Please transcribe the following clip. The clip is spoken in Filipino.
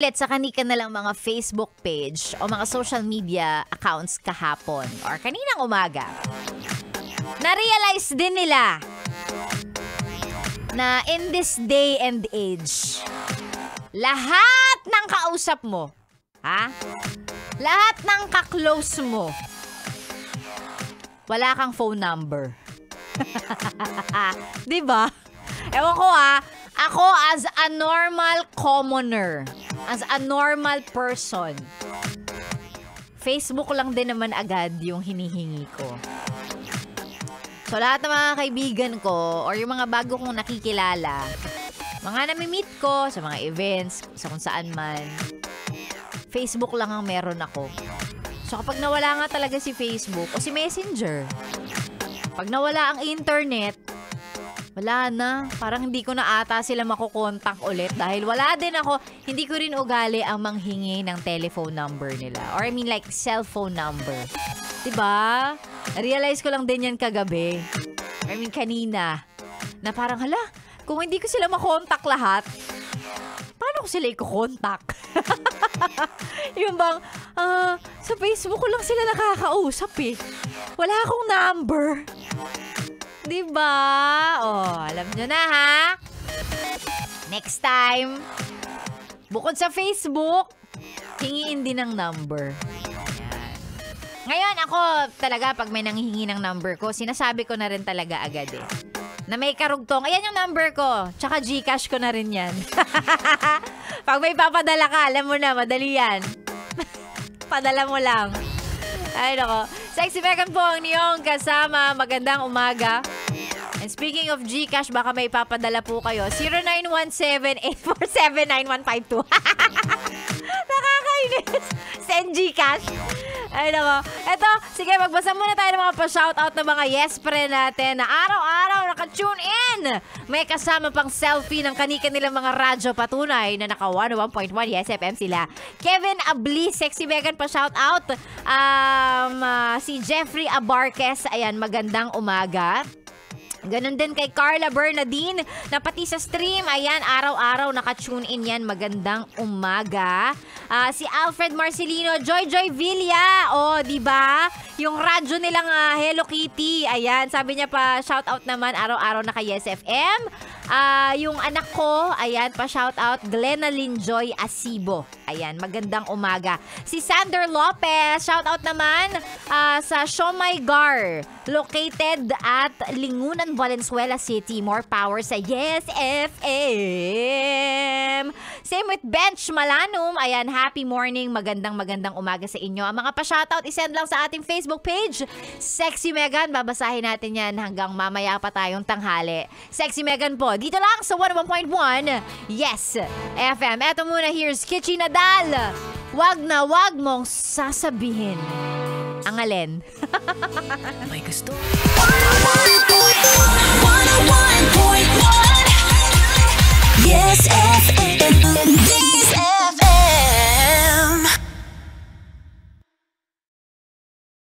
updated sa kanilang mga Facebook page o mga social media accounts kahapon or kaninang umaga, na-realize din nila na in this day and age, lahat ng kausap mo, lahat ng ka-close mo, wala kang phone number. Diba? Ewan ko ako as a normal commoner, as a normal person, Facebook lang din naman agad yung hinihingi ko. So lahat ng mga kaibigan ko or yung mga bago kong nakikilala, mga nami-meet ko sa mga events, sa kung saan man, Facebook lang ang meron ako. So kapag nawala nga talaga si Facebook o si Messenger, pag nawala ang internet, wala na. Parang hindi ko na ata sila makukontak ulit dahil wala din ako, hindi ko rin ugali ang manghingi ng telephone number nila. Or I mean like cellphone number. Diba? Realize ko lang din yan kagabi. I mean kanina. Na parang hala, kung hindi ko sila makontak lahat, paano ko sila i-contact? Yung bang, sa Facebook ko lang sila nakakausap eh. Wala akong number. Diba? Oh, alam nyo na Next time, bukod sa Facebook, hingiin din ng number. Ayan. Ngayon, ako talaga, pag may nanghihingi ng number ko, sinasabi ko na rin talaga agad eh. Na may karugtong, ayan yung number ko. Tsaka Gcash ko na rin yan. Pag may papadala ka, alam mo na, madali yan. Padala mo lang. Ay, nako. Sexy Megan po ang niyong kasama. Magandang umaga. And speaking of Gcash, baka may papadala po kayo. 0917-847-9152. Nakakainis. Send Gcash. Ay, nako. Eto, sige, magbasa muna tayo ng mga pa-shoutout ng mga yes pre natin na araw-araw naka-tune in. May kasama pang selfie ng nilang mga radyo, patunay na naka 101.1 Yes FM sila. Kevin Abli, Sexy Megan pa-shoutout. Si Jeffrey Abarquez, ayan, magandang umaga. Ganon din kay Carla Bernadine na pati sa stream, ayan, araw-araw naka-tune in yan. Magandang umaga. Si Alfred Marcelino, Joy Villa, diba? Yung radyo nilang Hello Kitty, ayan, sabi niya pa, shoutout naman, araw-araw naka Yes FM. Yung anak ko, ayan, pa shoutout, Glenalyn Joy Asibo. Ayan, magandang umaga. Si Sander Lopez, shoutout naman sa Siomai Gar, located at Lingunan, Valenzuela City. More power sa Yes FM. Same with Bench Malanum. Ayan, happy morning. Magandang umaga sa inyo. Ang mga pa-shoutout, isend lang sa ating Facebook page. Sexy Megan, babasahin natin yan hanggang mamaya pa tayong tanghali. Sexy Megan po, dito lang sa 101.1 Yes FM. Eto muna, here's Kichi Nadal. Wag na wag mong sasabihin ang alin. May gusto. 101.1